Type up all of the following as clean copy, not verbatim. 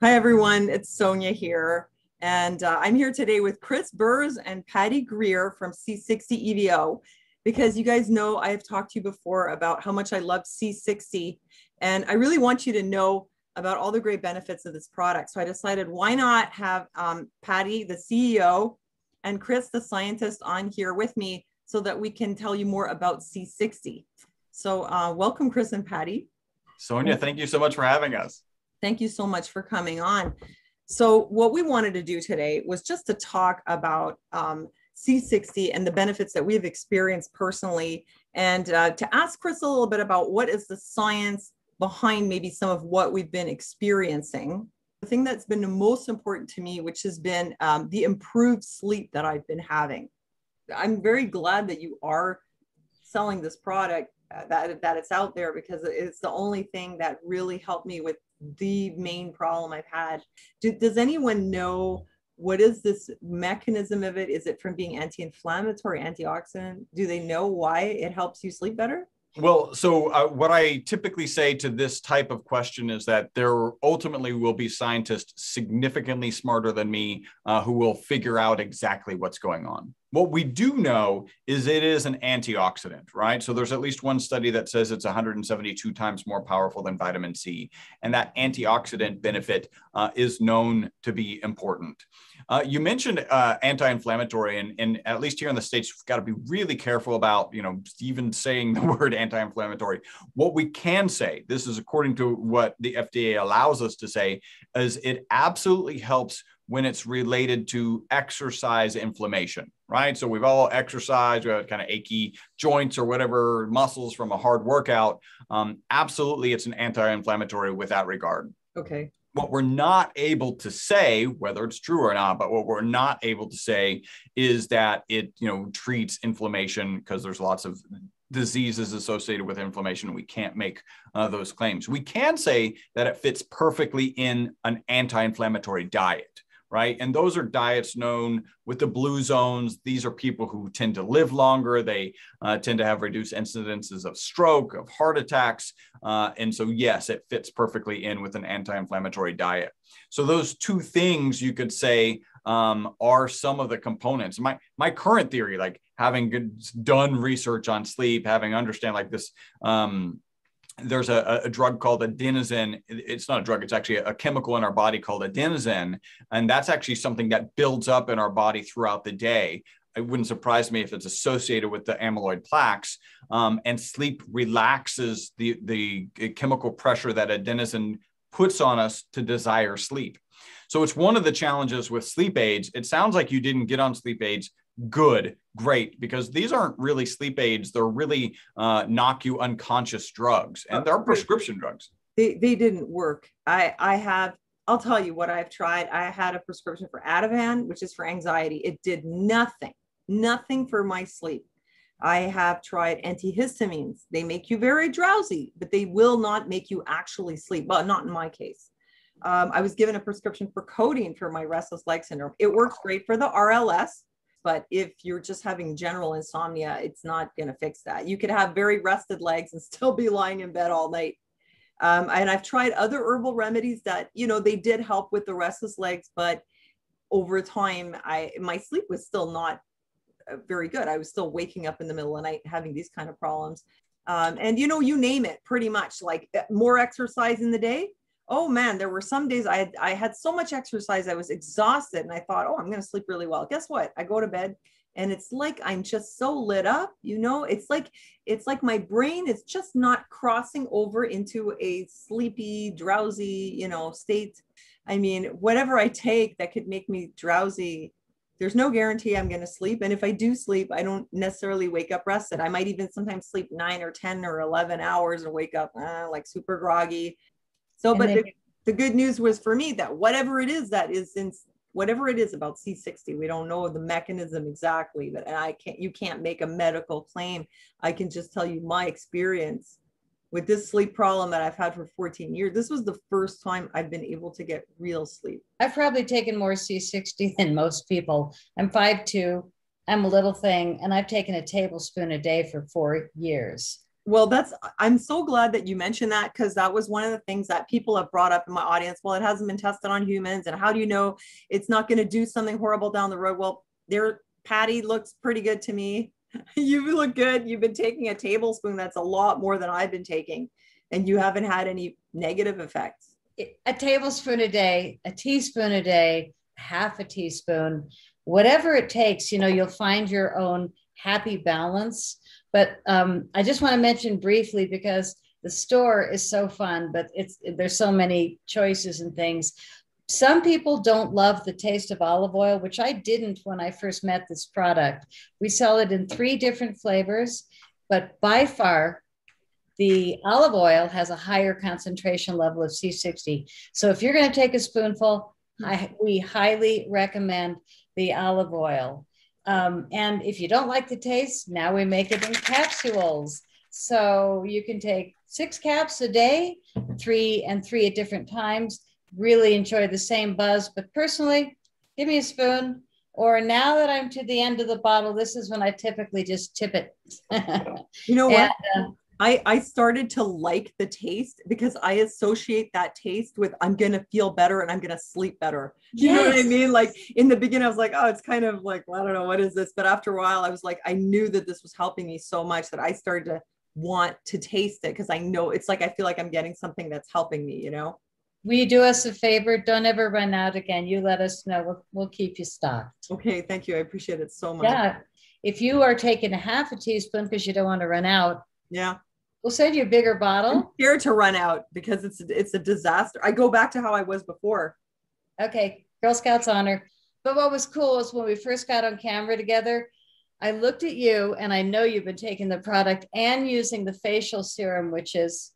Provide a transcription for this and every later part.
Hi, everyone. It's Sonia here. And I'm here today with Chris Burrs and Patty Greer from C60 EVO, because you guys know I have talked to you before about how much I love C60. And I really want you to know about all the great benefits of this product. So I decided, why not have Patty, the CEO, and Chris, the scientist, on here with me so that we can tell you more about C60. So welcome, Chris and Patty. Sonia, thank you so much for having us. Thank you so much for coming on. So what we wanted to do today was just to talk about C60 and the benefits that we've experienced personally, and to ask Chris a little bit about what is the science behind maybe some of what we've been experiencing. The thing that's been the most important to me, which has been the improved sleep that I've been having. I'm very glad that you are selling this product, that it's out there, because it's the only thing that really helped me with the main problem I've had. Does anyone know what is this mechanism of it? Is it from being anti-inflammatory, antioxidant? Do they know why it helps you sleep better? Well, so what I typically say to this type of question is that there ultimately will be scientists significantly smarter than me who will figure out exactly what's going on. What we do know is it is an antioxidant, right? So there's at least one study that says it's 172 times more powerful than vitamin C. And that antioxidant benefit is known to be important. You mentioned anti-inflammatory, and at least here in the States, we've got to be really careful about, even saying the word anti-inflammatory. What we can say, this is according to what the FDA allows us to say, is it absolutely helps when it's related to exercise inflammation, right? So we've all exercised, we have kind of achy joints or whatever, muscles from a hard workout. Absolutely, it's an anti-inflammatory with that regard. Okay. What we're not able to say, whether it's true or not, but what we're not able to say is that it, treats inflammation, because there's lots of diseases associated with inflammation. We can't make those claims. We can say that it fits perfectly in an anti-inflammatory diet, right? And those are diets known with the blue zones. These are people who tend to live longer. They tend to have reduced incidences of stroke, of heart attacks. And so, yes, it fits perfectly in with an anti-inflammatory diet. So those two things, you could say, are some of the components. My current theory, like having done research on sleep, having understand like this, there's a drug called adenosine. It's not a drug, it's actually a chemical in our body called adenosine. And that's actually something that builds up in our body throughout the day. It wouldn't surprise me if it's associated with the amyloid plaques. And sleep relaxes the chemical pressure that adenosine puts on us to desire sleep. So it's one of the challenges with sleep aids. It sounds like you didn't get on sleep aids. Good, great, because these aren't really sleep aids. They're really knock you unconscious drugs, and they're prescription drugs. They didn't work. I'll tell you what I've tried. I had a prescription for Ativan, which is for anxiety. It did nothing for my sleep. I have tried antihistamines. They make you very drowsy, but they will not make you actually sleep. Well, not in my case. I was given a prescription for codeine for my restless leg syndrome. It works great for the RLS. But if you're just having general insomnia, it's not going to fix that. You could have very rested legs and still be lying in bed all night. And I've tried other herbal remedies that, they did help with the restless legs, but over time, my sleep was still not very good. I was still waking up in the middle of the night having these kind of problems. And, you name it pretty much, like more exercise in the day. Oh man, there were some days I had so much exercise, I was exhausted, and I thought, oh, I'm going to sleep really well. Guess what? I go to bed and it's like I'm just so lit up, it's like my brain is just not crossing over into a sleepy, drowsy, state. I mean, whatever I take that could make me drowsy, there's no guarantee I'm going to sleep. And if I do sleep, I don't necessarily wake up rested. I might even sometimes sleep 9 or 10 or 11 hours and wake up like super groggy. So, but the good news was for me that whatever it is about C60, we don't know the mechanism exactly, but you can't make a medical claim. I can just tell you my experience with this sleep problem that I've had for 14 years. This was the first time I've been able to get real sleep. I've probably taken more C60 than most people. I'm 5'2". I'm a little thing, and I've taken a tablespoon a day for 4 years. Well, I'm so glad that you mentioned that, because that was one of the things that people have brought up in my audience. Well, it hasn't been tested on humans. And how do you know it's not going to do something horrible down the road? Well, Patty looks pretty good to me. You look good. You've been taking a tablespoon. That's a lot more than I've been taking. And you haven't had any negative effects. A tablespoon a day, a teaspoon a day, half a teaspoon, whatever it takes, you'll find your own happy balance. But I just want to mention briefly, because the store is so fun, but there's so many choices and things. Some people don't love the taste of olive oil, which I didn't when I first met this product. We sell it in 3 different flavors, but by far, the olive oil has a higher concentration level of C60. So if you're going to take a spoonful, we highly recommend the olive oil. And if you don't like the taste, now we make it in capsules. So you can take 6 caps a day, 3 at different times, really enjoy the same buzz. But personally, give me a spoon. Or now that I'm to the end of the bottle, this is when I typically just tip it. You know what? I started to like the taste, because I associate that taste with I'm going to feel better and I'm going to sleep better. You know what I mean? Like in the beginning, I was like, oh, it's kind of like, well, I don't know, what is this? But after a while, I was like, I knew that this was helping me so much that I started to want to taste it, because I know it's like, I feel like I'm getting something that's helping me, Will you do us a favor? Don't ever run out again. You let us know. We'll keep you stocked. Okay, thank you. I appreciate it so much. Yeah. If you are taking a half a teaspoon because you don't want to run out, we'll send you a bigger bottle. I'm scared to run out, because it's a disaster. I go back to how I was before. Okay, Girl Scouts honor. But what was cool is when we first got on camera together, I looked at you, and I know you've been taking the product and using the facial serum, which is,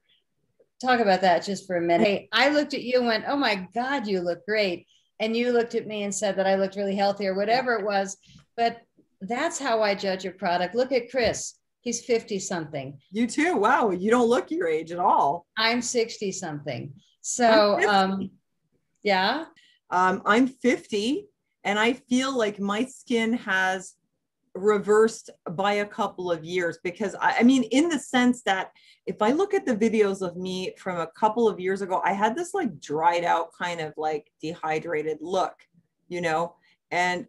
talk about that just for a minute. Hey, I looked at you and went, oh my God, you look great. And you looked at me and said that I looked really healthy or whatever it was. But that's how I judge a product. Look at Chris. He's 50 something. You too. Wow. You don't look your age at all. I'm 60 something. So, yeah. I'm 50, and I feel like my skin has reversed by a couple of years, because I mean, in the sense that if I look at the videos of me from a couple of years ago, I had this like dried out kind of like dehydrated look, and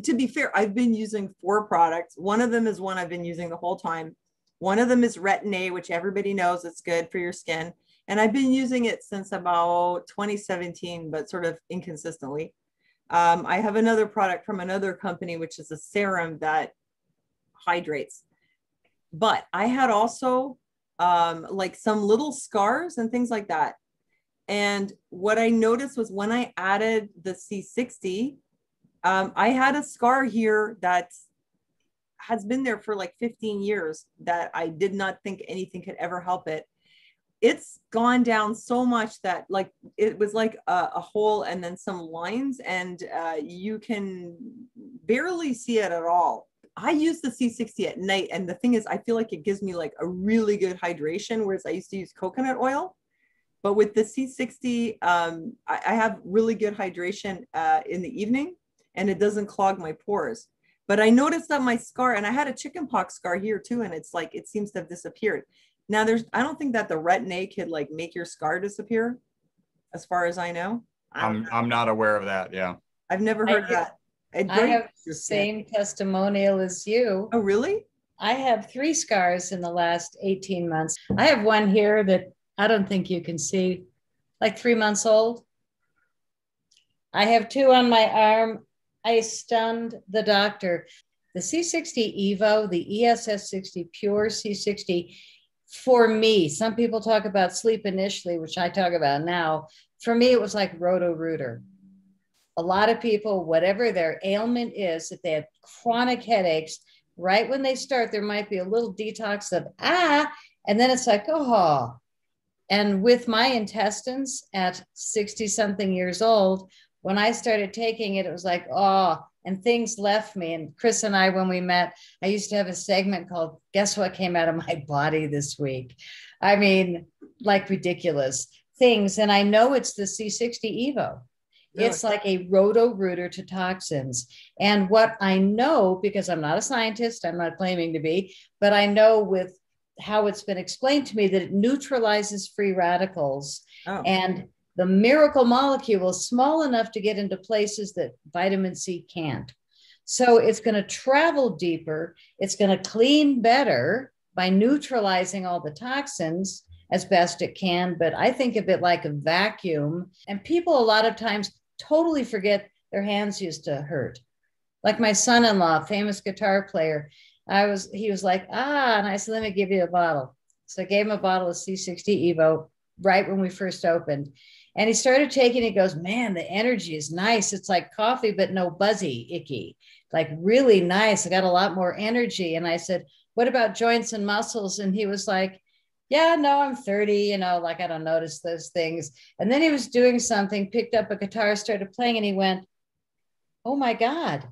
to be fair, I've been using 4 products. One of them is one I've been using the whole time. One of them is Retin A, which everybody knows it's good for your skin. And I've been using it since about 2017, but sort of inconsistently. I have another product from another company, which is a serum that hydrates. But I had also like some little scars and things like that. And what I noticed was when I added the C60, I had a scar here that has been there for like 15 years that I did not think anything could ever help it. It's gone down so much that like it was like a hole and then some lines, and you can barely see it at all. I use the C60 at night, and the thing is, I feel like it gives me like a really good hydration, whereas I used to use coconut oil. But with the C60, I have really good hydration in the evening, and it doesn't clog my pores. But I noticed that my scar, and I had a chickenpox scar here too, and it's like it seems to have disappeared. Now I don't think that the Retin A could like make your scar disappear, as far as I know. I'm not aware of that. Yeah. I've never heard of that. I have the same testimonial as you. Oh, really? I have 3 scars in the last 18 months. I have one here that I don't think you can see, like 3 months old. I have 2 on my arm. I stunned the doctor. The C60 Evo, the ESS60 Pure C60, for me, some people talk about sleep initially, which I talk about now. For me, it was like Roto-Rooter. A lot of people, whatever their ailment is, if they have chronic headaches, right when they start, there might be a little detox of, and then it's like, oh. And with my intestines at 60 something years old, when I started taking it, it was like, oh, and things left me. And Chris and I, when we met, I used to have a segment called Guess What Came Out of My Body This Week? I mean, like ridiculous things. And I know it's the C60 Evo. Really? It's like a Roto-Rooter to toxins. And what I know, because I'm not a scientist, I'm not claiming to be, but I know with how it's been explained to me, that it neutralizes free radicals. Oh. And the miracle molecule is small enough to get into places that vitamin C can't. So it's going to travel deeper. It's going to clean better by neutralizing all the toxins as best it can. But I think of it like a vacuum. And people a lot of times totally forget their hands used to hurt. Like my son-in-law, famous guitar player, he was like, and I said, let me give you a bottle. So I gave him a bottle of C60 Evo right when we first opened. And he started taking it. He goes, man, the energy is nice. It's like coffee, but no buzzy, icky, like really nice. I got a lot more energy. And I said, what about joints and muscles? And he was like, yeah, no, I'm 30, like I don't notice those things. And then he was doing something, picked up a guitar, started playing, and he went, oh my God,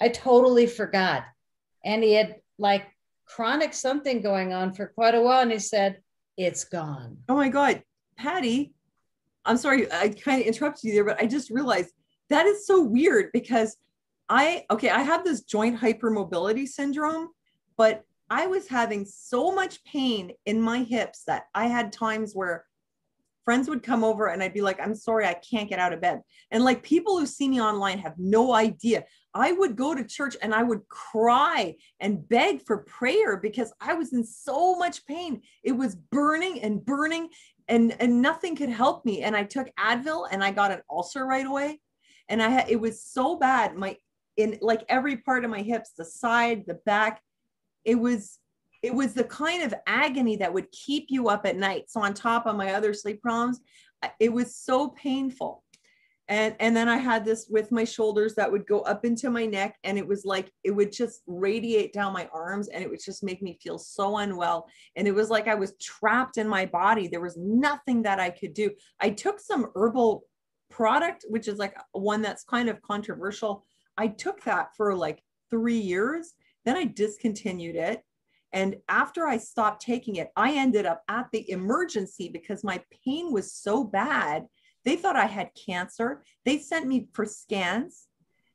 I totally forgot. And he had like chronic something going on for quite a while. And he said, it's gone. Oh my God, Patty, I'm sorry, I kind of interrupted you there, but I just realized that is so weird because I have this joint hypermobility syndrome, but I was having so much pain in my hips that I had times where friends would come over and I'd be like, I'm sorry, I can't get out of bed. And like people who see me online have no idea. I would go to church and I would cry and beg for prayer because I was in so much pain. It was burning and burning and nothing could help me. And I took Advil and I got an ulcer right away. And it was so bad. In like every part of my hips, the side, the back, it was the kind of agony that would keep you up at night. So on top of my other sleep problems, it was so painful. And then I had this with my shoulders that would go up into my neck. And it was like, it would just radiate down my arms and it would just make me feel so unwell. And it was like I was trapped in my body. There was nothing that I could do. I took some herbal product, which is like one that's kind of controversial. I took that for like 3 years. Then I discontinued it. And after I stopped taking it, I ended up at the emergency because my pain was so bad. They thought I had cancer. They sent me for scans.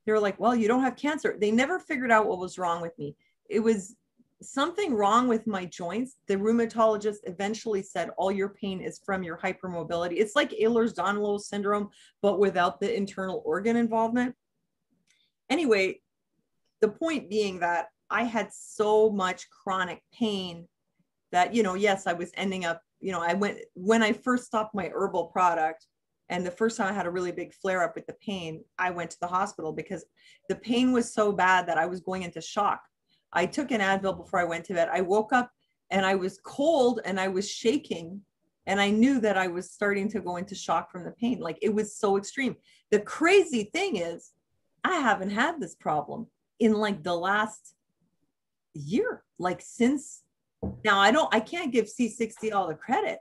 They were like, well, you don't have cancer. They never figured out what was wrong with me. It was something wrong with my joints. The rheumatologist eventually said, all your pain is from your hypermobility. It's like Ehlers-Danlos syndrome, but without the internal organ involvement. Anyway, the point being that I had so much chronic pain that, yes, I was ending up, when I first stopped my herbal product, and the first time I had a really big flare up with the pain, I went to the hospital because the pain was so bad that I was going into shock. I took an Advil before I went to bed. I woke up and I was cold and I was shaking. And I knew that I was starting to go into shock from the pain. Like it was so extreme. The crazy thing is, I haven't had this problem in like the last year, like since now. I can't give C60 all the credit,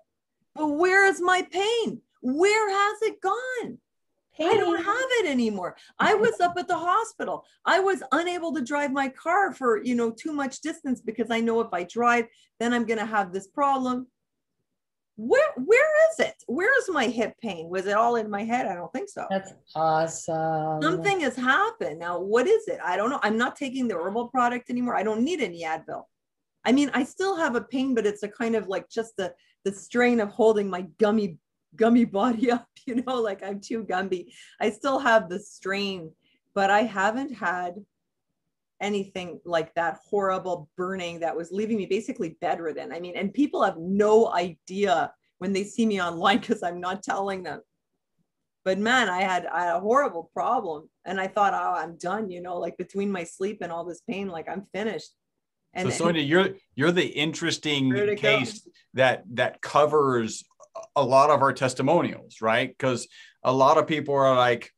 but where is my pain? Where has it gone? I don't have it anymore. I was up at the hospital. I was unable to drive my car for, too much distance because I know if I drive, then I'm going to have this problem. Where is it? Where is my hip pain? Was it all in my head? I don't think so. That's awesome. Something has happened. Now, what is it? I don't know. I'm not taking the herbal product anymore. I don't need any Advil. I mean, I still have a pain, but it's a kind of like just the strain of holding my gummy body up, like I'm too gumby. I still have the strain, but I haven't had anything like that horrible burning that was leaving me basically bedridden. I mean, and people have no idea when they see me online because I'm not telling them. But man, I had a horrible problem. And I thought, oh, I'm done, like between my sleep and all this pain, like I'm finished. And so Sonia, you're the interesting case that covers a lot of our testimonials, right? Because a lot of people are like,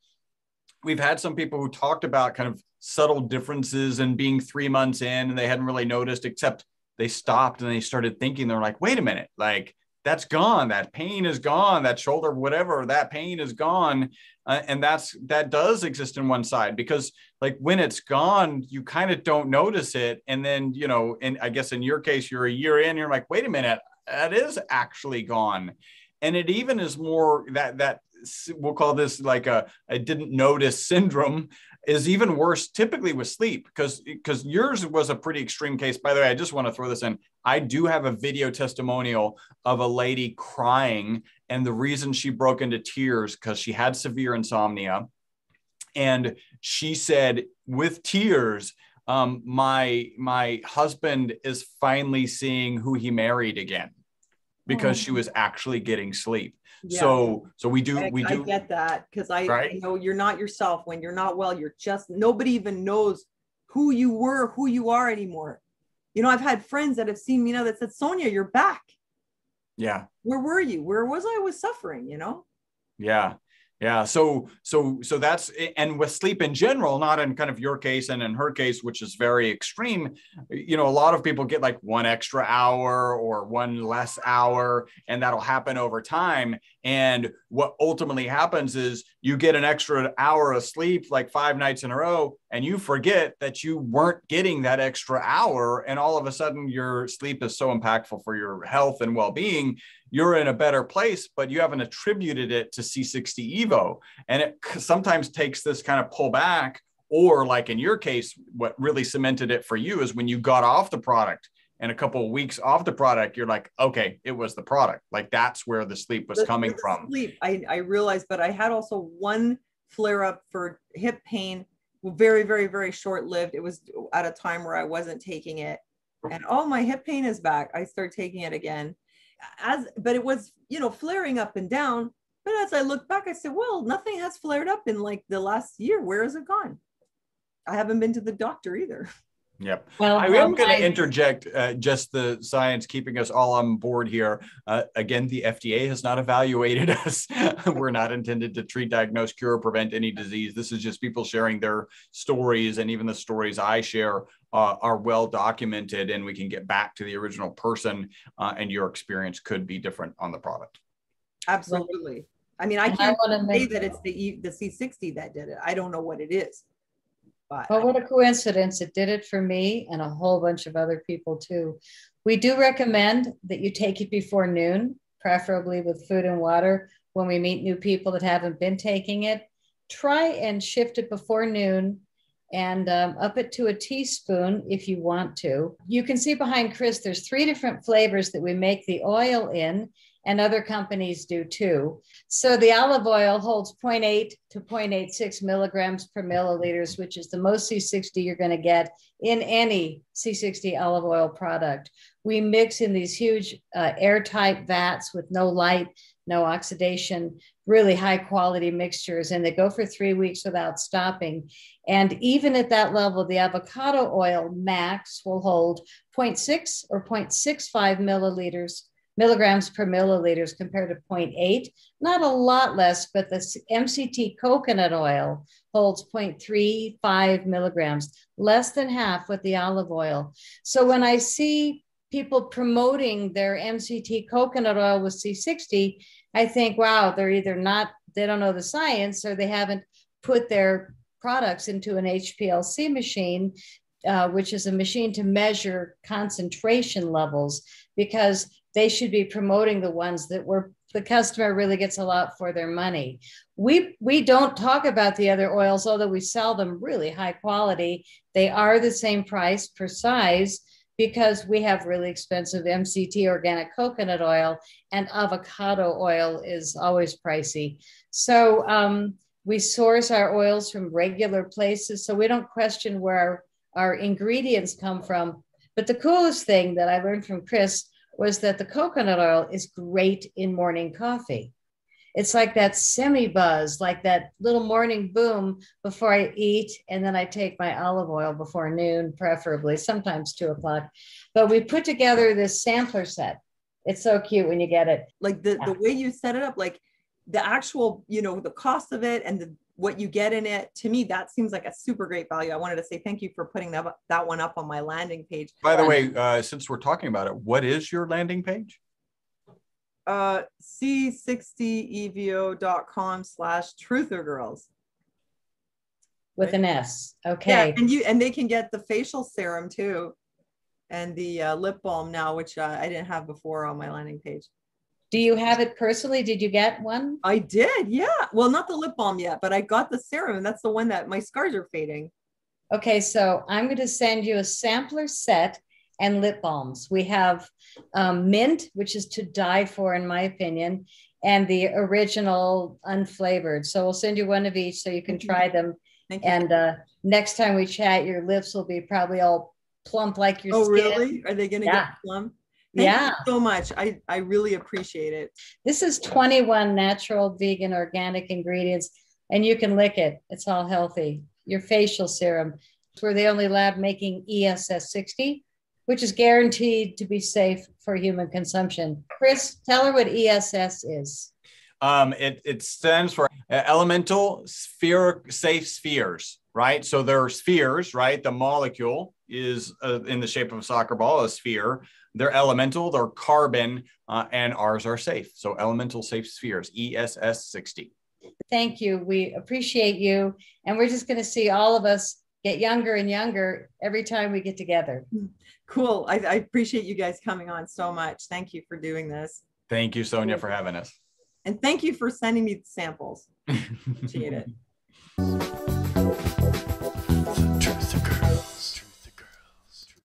we've had some people who talked about kind of subtle differences and being 3 months in and they hadn't really noticed, except they stopped and they started thinking, they're like, wait a minute, like that's gone. That pain is gone. That shoulder, whatever, that pain is gone. And that does exist in one side because like when it's gone, you kind of don't notice it. And then, and I guess in your case, you're a year in, you're like, wait a minute, that is actually gone. And it even is more that we'll call this like a I didn't notice syndrome is even worse typically with sleep, because yours was a pretty extreme case. By the way, I just want to throw this in. I do have a video testimonial of a lady crying, and the reason she broke into tears because she had severe insomnia. And she said with tears, my husband is finally seeing who he married again, because she was actually getting sleep. Yeah. So we do. I get that, because right? I know you're not yourself when you're not well. You're just, nobody even knows who you were, who you are anymore. You know, I've had friends that have seen me now that said, Sonia, you're back. Yeah. Where were you? Where was I? Was suffering, you know? Yeah. Yeah. So that's, and with sleep in general, not in kind of your case and in her case, which is very extreme, you know, a lot of people get like 1 extra hour or 1 less hour, and that'll happen over time. And what ultimately happens is you get an extra hour of sleep like 5 nights in a row, and you forget that you weren't getting that extra hour. And all of a sudden your sleep is so impactful for your health and well-being. You're in a better place, but you haven't attributed it to C60 Evo. And it sometimes takes this kind of pull back, or like in your case, what really cemented it for you is when you got off the product, and a couple of weeks off the product, you're like, okay, it was the product. Like that's where the sleep was coming from. Sleep, I realized, but I had also 1 flare up for hip pain, very, very, very short lived. It was at a time where I wasn't taking it, and oh, my hip pain is back. I started taking it again. But it was, you know, flaring up and down. But as I look back, I said, well, nothing has flared up in like the last year. Where has it gone? I haven't been to the doctor either. Yep. Well, I am going to interject just the science keeping us all on board here. Again, the FDA has not evaluated us. We're not intended to treat, diagnose, cure, or prevent any disease. This is just people sharing their stories, and even the stories I share are well documented, and we can get back to the original person, and your experience could be different on the product. Absolutely. I mean, I can't say that it's the C60 that did it. I don't know what it is. Well, what a coincidence. It did it for me and a whole bunch of other people too. We do recommend that you take it before noon, preferably with food and water. When we meet new people that haven't been taking it, try and shift it before noon, and up it to a teaspoon if you want to. You can see behind Chris, there's 3 different flavors that we make the oil in, and other companies do too. So the olive oil holds 0.8 to 0.86 milligrams per milliliters, which is the most C60 you're going to get in any C60 olive oil product. We mix in these huge airtight vats with no light, no oxidation, really high quality mixtures, and they go for 3 weeks without stopping. And even at that level, the avocado oil max will hold 0.6 or 0.65 milligrams per milliliters compared to 0.8, not a lot less, but the MCT coconut oil holds 0.35 milligrams, less than half with the olive oil. So when I see people promoting their MCT coconut oil with C60, I think, wow, they're either not, they don't know the science, or they haven't put their products into an HPLC machine, which is a machine to measure concentration levels, because they should be promoting the ones that were the customer really gets a lot for their money. We don't talk about the other oils, although we sell them really high quality. They are the same price per size, because we have really expensive MCT organic coconut oil, and avocado oil is always pricey. So we source our oils from regular places, so we don't question where our ingredients come from. But the coolest thing that I learned from Chris was that the coconut oil is great in morning coffee. It's like that semi-buzz, like that little morning boom before I eat, and then I take my olive oil before noon, preferably, sometimes 2 o'clock. But we put together this sampler set. It's so cute when you get it. Like the way you set it up, like the actual, you know, the cost of it and what you get in it, to me, that seems like a super great value. I wanted to say thank you for putting that one up on my landing page. By the way, since we're talking about it, what is your landing page? C60evo.com/truthergirls. With an S. Okay. Yeah, and they can get the facial serum too, and the lip balm now, which I didn't have before on my landing page. Do you have it personally? Did you get one? I did, yeah. Well, not the lip balm yet, but I got the serum, and that's the one that my scars are fading. Okay, so I'm going to send you a sampler set and lip balms. We have mint, which is to die for, in my opinion, and the original unflavored. So we'll send you one of each so you can try them. Thank you. And next time we chat, your lips will be probably all plump like your Oh, skin. really? Are they going to get plump? Thank you so much. I really appreciate it. This is 21 natural, vegan, organic ingredients, and you can lick it. It's all healthy. Your facial serum. We're the only lab making C60, which is guaranteed to be safe for human consumption. Chris, tell her what ESS is. It stands for elemental safe spheres, right? So there are spheres, right? The molecule is in the shape of a soccer ball, a sphere. They're elemental, they're carbon, and ours are safe. So elemental safe spheres, ESS 60. Thank you. We appreciate you. And we're just going to see all of us get younger and younger every time we get together. Cool. I appreciate you guys coming on so much. Thank you for doing this. Thank you, Sonia, for having us. And thank you for sending me the samples. Appreciate it.